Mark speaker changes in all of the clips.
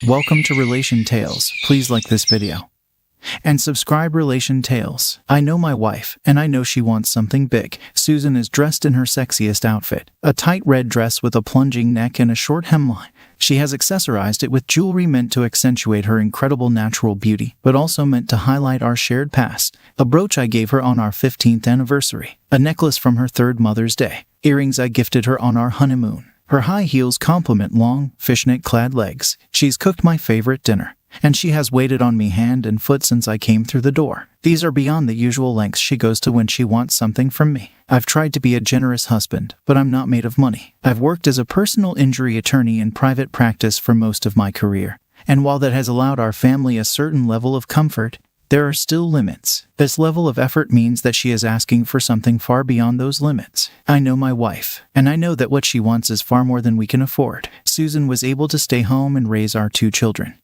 Speaker 1: Welcome to Relation Tales. Please like this video and subscribe. Relation Tales. I know my wife, and I know she wants something big. Susan is dressed in her sexiest outfit, a tight red dress with a plunging neck and a short hemline. She has accessorized it with jewelry meant to accentuate her incredible natural beauty, but also meant to highlight our shared past. A brooch I gave her on our 15th anniversary, a necklace from her third Mother's Day, earrings I gifted her on our honeymoon. Her high heels complement long, fishnet-clad legs. She's cooked my favorite dinner, and she has waited on me hand and foot since I came through the door. These are beyond the usual lengths she goes to when she wants something from me. I've tried to be a generous husband, but I'm not made of money. I've worked as a personal injury attorney in private practice for most of my career, and while that has allowed our family a certain level of comfort, there are still limits. This level of effort means that she is asking for something far beyond those limits. I know my wife, and I know that what she wants is far more than we can afford. Susan was able to stay home and raise our 2 children,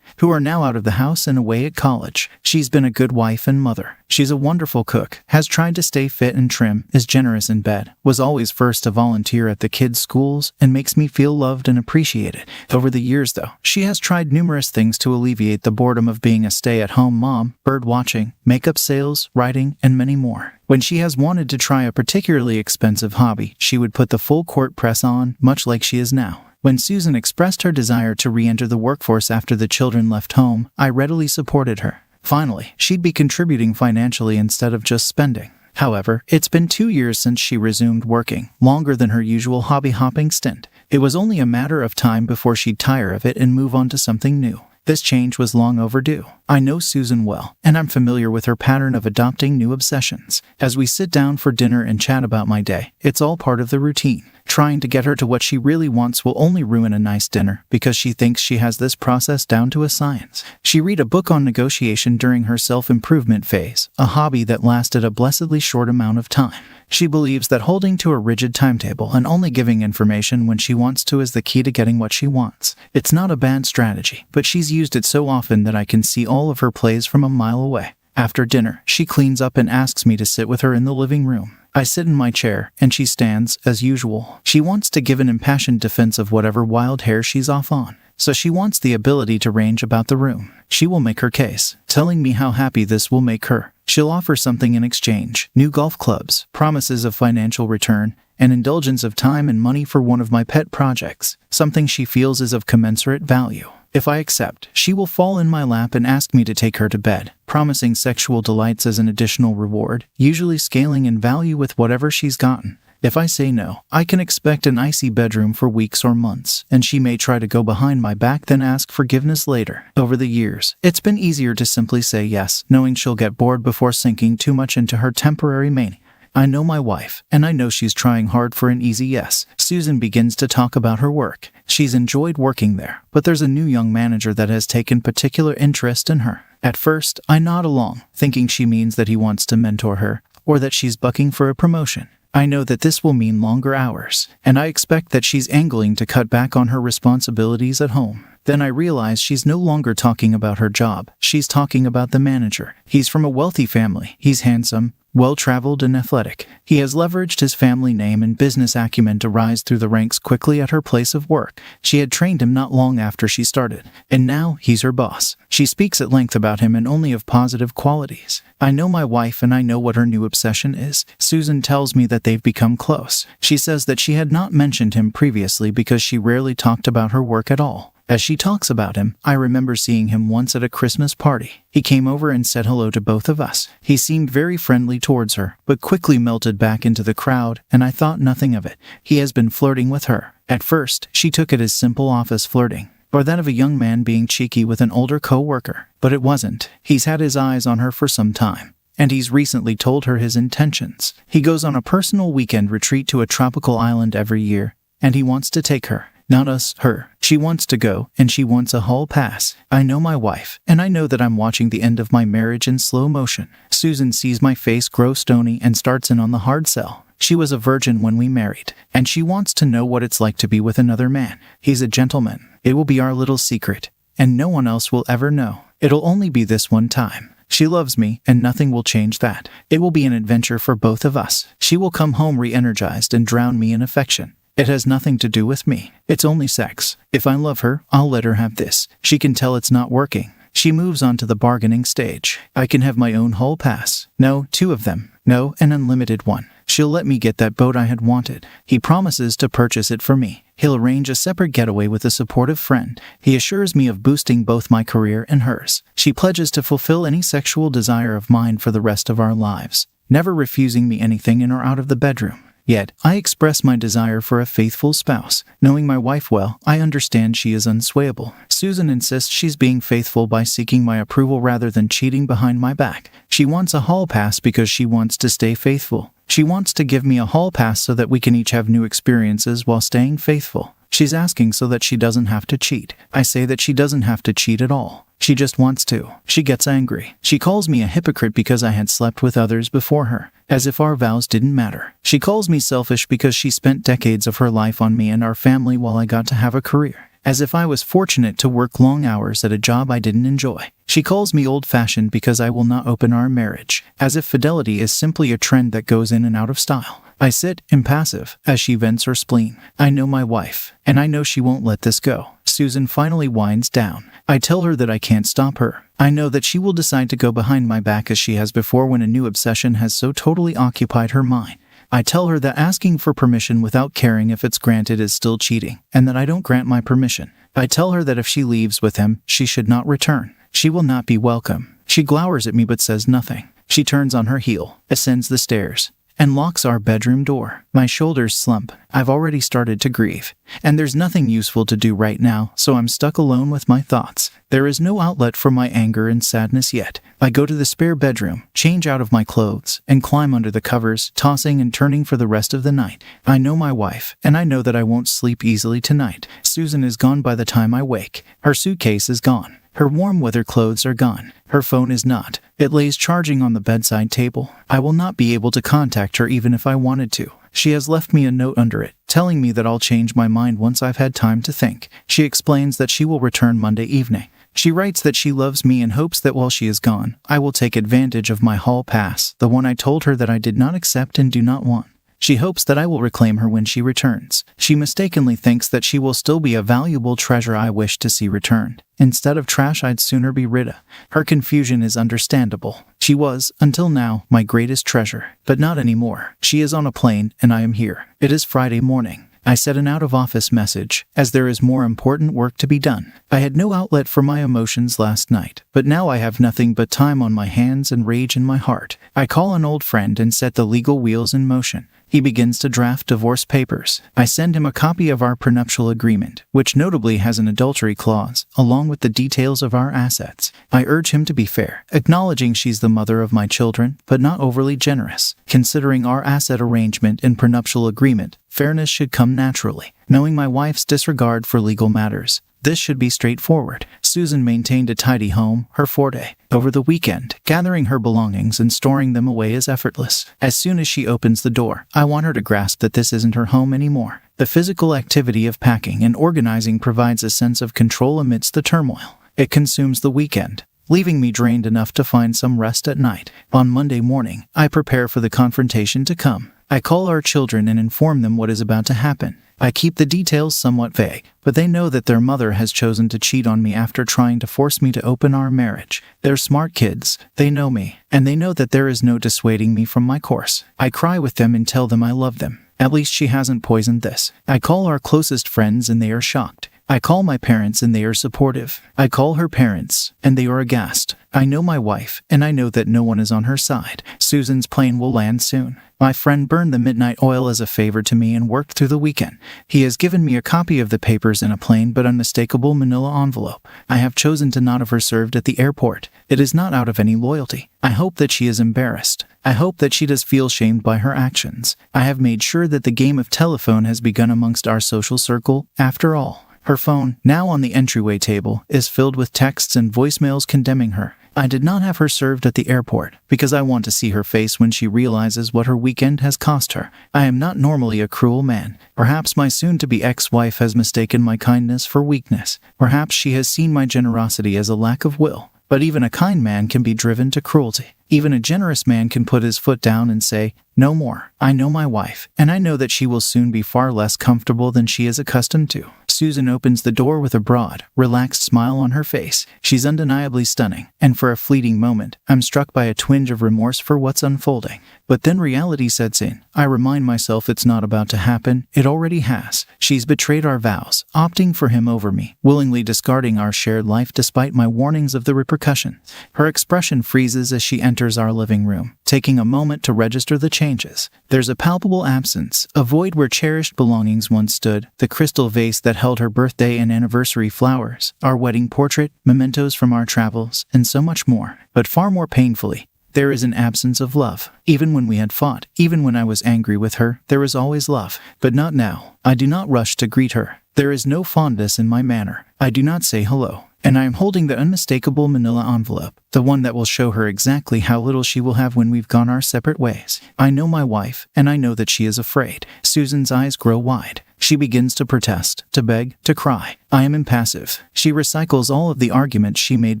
Speaker 1: who are now out of the house and away at college. She's been a good wife and mother. She's a wonderful cook, has tried to stay fit and trim, is generous in bed, was always first to volunteer at the kids' schools, and makes me feel loved and appreciated. Over the years, though, she has tried numerous things to alleviate the boredom of being a stay-at-home mom: bird watching, makeup sales, writing, and many more. When she has wanted to try a particularly expensive hobby, she would put the full court press on, much like she is now. When Susan expressed her desire to re-enter the workforce after the children left home, I readily supported her. Finally, she'd be contributing financially instead of just spending. However, it's been 2 years since she resumed working, longer than her usual hobby-hopping stint. It was only a matter of time before she'd tire of it and move on to something new. This change was long overdue. I know Susan well, and I'm familiar with her pattern of adopting new obsessions. As we sit down for dinner and chat about my day, it's all part of the routine. Trying to get her to what she really wants will only ruin a nice dinner, because she thinks she has this process down to a science. She read a book on negotiation during her self-improvement phase, a hobby that lasted a blessedly short amount of time. She believes that holding to a rigid timetable and only giving information when she wants to is the key to getting what she wants. It's not a bad strategy, but she's used it so often that I can see all of her plays from a mile away. After dinner, she cleans up and asks me to sit with her in the living room. I sit in my chair, and she stands, as usual. She wants to give an impassioned defense of whatever wild hair she's off on, so she wants the ability to range about the room. She will make her case, telling me how happy this will make her. She'll offer something in exchange: new golf clubs, promises of financial return, and indulgence of time and money for one of my pet projects, something she feels is of commensurate value. If I accept, she will fall in my lap and ask me to take her to bed, promising sexual delights as an additional reward, usually scaling in value with whatever she's gotten. If I say no, I can expect an icy bedroom for weeks or months, and she may try to go behind my back then ask forgiveness later. Over the years, it's been easier to simply say yes, knowing she'll get bored before sinking too much into her temporary mania. I know my wife, and I know she's trying hard for an easy yes. Susan begins to talk about her work. She's enjoyed working there, but there's a new young manager that has taken particular interest in her. At first, I nod along, thinking she means that he wants to mentor her, or that she's bucking for a promotion. I know that this will mean longer hours, and I expect that she's angling to cut back on her responsibilities at home. Then I realize she's no longer talking about her job. She's talking about the manager. He's from a wealthy family. He's handsome, well-traveled, and athletic. He has leveraged his family name and business acumen to rise through the ranks quickly at her place of work. She had trained him not long after she started, and now he's her boss. She speaks at length about him and only of positive qualities. I know my wife, and I know what her new obsession is. Susan tells me that they've become close. She says that she had not mentioned him previously because she rarely talked about her work at all. As she talks about him, I remember seeing him once at a Christmas party. He came over and said hello to both of us. He seemed very friendly towards her, but quickly melted back into the crowd, and I thought nothing of it. He has been flirting with her. At first, she took it as simple office flirting, or that of a young man being cheeky with an older co-worker. But it wasn't. He's had his eyes on her for some time, and he's recently told her his intentions. He goes on a personal weekend retreat to a tropical island every year, and he wants to take her. Not us, her. She wants to go, and she wants a hall pass. I know my wife, and I know that I'm watching the end of my marriage in slow motion. Susan sees my face grow stony and starts in on the hard sell. She was a virgin when we married, and she wants to know what it's like to be with another man. He's a gentleman. It will be our little secret, and no one else will ever know. It'll only be this one time. She loves me, and nothing will change that. It will be an adventure for both of us. She will come home re-energized and drown me in affection. It has nothing to do with me. It's only sex. If I love her, I'll let her have this. She can tell it's not working. She moves on to the bargaining stage. I can have my own hall pass. No, 2 of them. No, an unlimited one. She'll let me get that boat I had wanted. He promises to purchase it for me. He'll arrange a separate getaway with a supportive friend. He assures me of boosting both my career and hers. She pledges to fulfill any sexual desire of mine for the rest of our lives, never refusing me anything in or out of the bedroom. Yet, I express my desire for a faithful spouse. Knowing my wife well, I understand she is unswayable. Susan insists she's being faithful by seeking my approval rather than cheating behind my back. She wants a hall pass because she wants to stay faithful. She wants to give me a hall pass so that we can each have new experiences while staying faithful. She's asking so that she doesn't have to cheat. I say that she doesn't have to cheat at all. She just wants to. She gets angry. She calls me a hypocrite because I had slept with others before her, as if our vows didn't matter. She calls me selfish because she spent decades of her life on me and our family while I got to have a career, as if I was fortunate to work long hours at a job I didn't enjoy. She calls me old-fashioned because I will not open our marriage, as if fidelity is simply a trend that goes in and out of style. I sit, impassive, as she vents her spleen. I know my wife, and I know she won't let this go. Susan finally winds down. I tell her that I can't stop her. I know that she will decide to go behind my back as she has before when a new obsession has so totally occupied her mind. I tell her that asking for permission without caring if it's granted is still cheating, and that I don't grant my permission. I tell her that if she leaves with him, she should not return. She will not be welcome. She glowers at me but says nothing. She turns on her heel, ascends the stairs, and locks our bedroom door. My shoulders slump. I've already started to grieve, and there's nothing useful to do right now, so I'm stuck alone with my thoughts. There is no outlet for my anger and sadness yet. I go to the spare bedroom, change out of my clothes, and climb under the covers, tossing and turning for the rest of the night. I know my wife, and I know that I won't sleep easily tonight. Susan is gone by the time I wake. Her suitcase is gone. Her warm weather clothes are gone. Her phone is not. It lays charging on the bedside table. I will not be able to contact her even if I wanted to. She has left me a note under it, telling me that I'll change my mind once I've had time to think. She explains that she will return Monday evening. She writes that she loves me and hopes that while she is gone, I will take advantage of my hall pass, the one I told her that I did not accept and do not want. She hopes that I will reclaim her when she returns. She mistakenly thinks that she will still be a valuable treasure I wish to see returned, instead of trash I'd sooner be rid of. Her confusion is understandable. She was, until now, my greatest treasure, but not anymore. She is on a plane, and I am here. It is Friday morning. I set an out-of-office message, as there is more important work to be done. I had no outlet for my emotions last night, but now I have nothing but time on my hands and rage in my heart. I call an old friend and set the legal wheels in motion. He begins to draft divorce papers. I send him a copy of our prenuptial agreement, which notably has an adultery clause, along with the details of our assets. I urge him to be fair, acknowledging she's the mother of my children, but not overly generous. Considering our asset arrangement and prenuptial agreement, fairness should come naturally. Knowing my wife's disregard for legal matters, this should be straightforward. Susan maintained a tidy home, her forte. Over the weekend, gathering her belongings and storing them away is effortless. As soon as she opens the door, I want her to grasp that this isn't her home anymore. The physical activity of packing and organizing provides a sense of control amidst the turmoil. It consumes the weekend, leaving me drained enough to find some rest at night. On Monday morning, I prepare for the confrontation to come. I call our children and inform them what is about to happen. I keep the details somewhat vague, but they know that their mother has chosen to cheat on me after trying to force me to open our marriage. They're smart kids. They know me, and they know that there is no dissuading me from my course. I cry with them and tell them I love them. At least she hasn't poisoned this. I call our closest friends and they are shocked. I call my parents and they are supportive. I call her parents, and they are aghast. I know my wife, and I know that no one is on her side. Susan's plane will land soon. My friend burned the midnight oil as a favor to me and worked through the weekend. He has given me a copy of the papers in a plain but unmistakable manila envelope. I have chosen to not have her served at the airport. It is not out of any loyalty. I hope that she is embarrassed. I hope that she does feel shamed by her actions. I have made sure that the game of telephone has begun amongst our social circle, after all. Her phone, now on the entryway table, is filled with texts and voicemails condemning her. I did not have her served at the airport, because I want to see her face when she realizes what her weekend has cost her. I am not normally a cruel man. Perhaps my soon-to-be ex-wife has mistaken my kindness for weakness. Perhaps she has seen my generosity as a lack of will. But even a kind man can be driven to cruelty. Even a generous man can put his foot down and say, "No more." I know my wife, and I know that she will soon be far less comfortable than she is accustomed to. Susan opens the door with a broad, relaxed smile on her face. She's undeniably stunning, and for a fleeting moment, I'm struck by a twinge of remorse for what's unfolding. But then reality sets in. I remind myself it's not about to happen, it already has. She's betrayed our vows, opting for him over me, willingly discarding our shared life despite my warnings of the repercussions. Her expression freezes as she enters our living room, taking a moment to register the changes. There's a palpable absence, a void where cherished belongings once stood, the crystal vase that held her birthday and anniversary flowers, our wedding portrait, mementos from our travels, and so much more. But far more painfully, there is an absence of love. Even when we had fought, even when I was angry with her, there was always love. But not now. I do not rush to greet her. There is no fondness in my manner. I do not say hello. And I am holding the unmistakable manila envelope, the one that will show her exactly how little she will have when we've gone our separate ways. I know my wife, and I know that she is afraid. Susan's eyes grow wide. She begins to protest, to beg, to cry. I am impassive. She recycles all of the arguments she made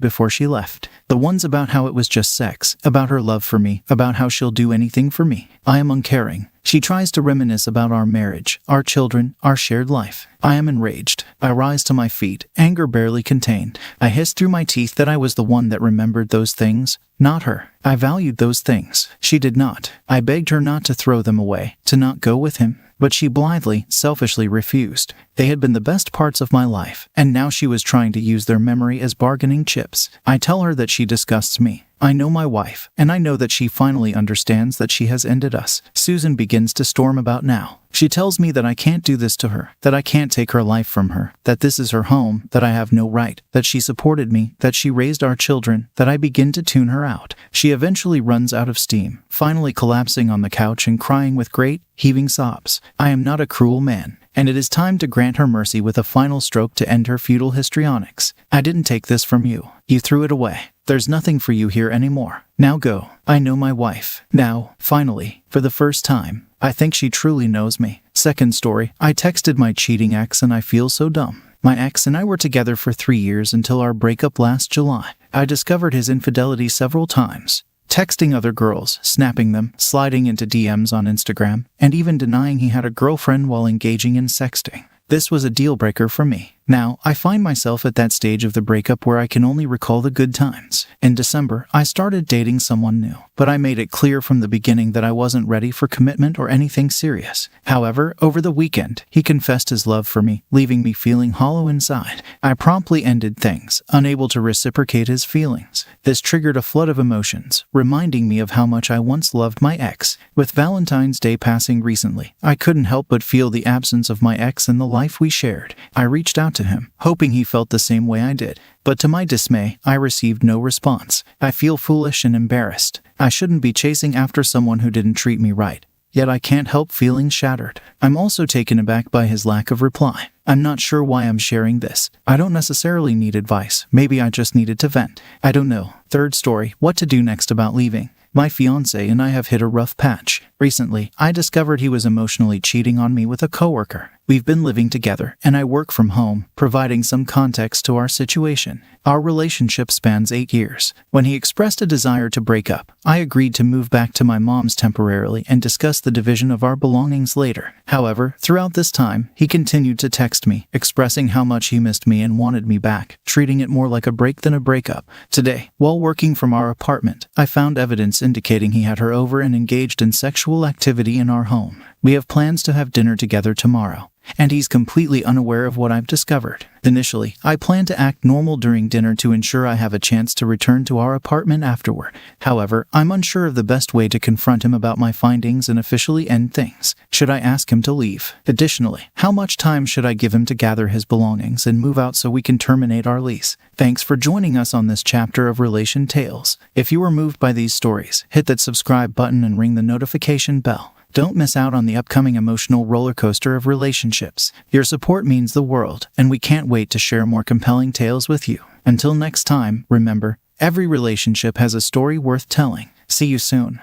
Speaker 1: before she left. The ones about how it was just sex, about her love for me, about how she'll do anything for me. I am uncaring. She tries to reminisce about our marriage, our children, our shared life. I am enraged. I rise to my feet, anger barely contained. I hiss through my teeth that I was the one that remembered those things, not her. I valued those things. She did not. I begged her not to throw them away, to not go with him. But she blithely, selfishly refused. They had been the best parts of my life, and now she was trying to use their memory as bargaining chips. I tell her that she disgusts me. I know my wife, and I know that she finally understands that she has ended us. Susan begins to storm about now. She tells me that I can't do this to her, that I can't take her life from her, that this is her home, that I have no right, that she supported me, that she raised our children, that I begin to tune her out. She eventually runs out of steam, finally collapsing on the couch and crying with great, heaving sobs. I am not a cruel man, and it is time to grant her mercy with a final stroke to end her futile histrionics. I didn't take this from you. You threw it away. There's nothing for you here anymore. Now go. I know my wife. Now, finally, for the first time, I think she truly knows me. Second story, I texted my cheating ex and I feel so dumb. My ex and I were together for 3 years until our breakup last July. I discovered his infidelity several times. Texting other girls, snapping them, sliding into DMs on Instagram, and even denying he had a girlfriend while engaging in sexting. This was a deal breaker for me. Now, I find myself at that stage of the breakup where I can only recall the good times. In December, I started dating someone new, but I made it clear from the beginning that I wasn't ready for commitment or anything serious. However, over the weekend, he confessed his love for me, leaving me feeling hollow inside. I promptly ended things, unable to reciprocate his feelings. This triggered a flood of emotions, reminding me of how much I once loved my ex. With Valentine's Day passing recently, I couldn't help but feel the absence of my ex and the life we shared. I reached out to him, hoping he felt the same way I did. But to my dismay, I received no response. I feel foolish and embarrassed. I shouldn't be chasing after someone who didn't treat me right. Yet I can't help feeling shattered. I'm also taken aback by his lack of reply. I'm not sure why I'm sharing this. I don't necessarily need advice. Maybe I just needed to vent. I don't know. Third story, what to do next about leaving. My fiancé and I have hit a rough patch. Recently, I discovered he was emotionally cheating on me with a coworker. We've been living together, and I work from home, providing some context to our situation. Our relationship spans 8 years. When he expressed a desire to break up, I agreed to move back to my mom's temporarily and discuss the division of our belongings later. However, throughout this time, he continued to text me, expressing how much he missed me and wanted me back, treating it more like a break than a breakup. Today, while working from our apartment, I found evidence indicating he had her over and engaged in sexual activity in our home. We have plans to have dinner together tomorrow, and he's completely unaware of what I've discovered. Initially, I plan to act normal during dinner to ensure I have a chance to return to our apartment afterward. However, I'm unsure of the best way to confront him about my findings and officially end things. Should I ask him to leave? Additionally, how much time should I give him to gather his belongings and move out so we can terminate our lease? Thanks for joining us on this chapter of Relation Tales. If you were moved by these stories, hit that subscribe button and ring the notification bell. Don't miss out on the upcoming emotional roller coaster of relationships. Your support means the world, and we can't wait to share more compelling tales with you. Until next time, remember, every relationship has a story worth telling. See you soon.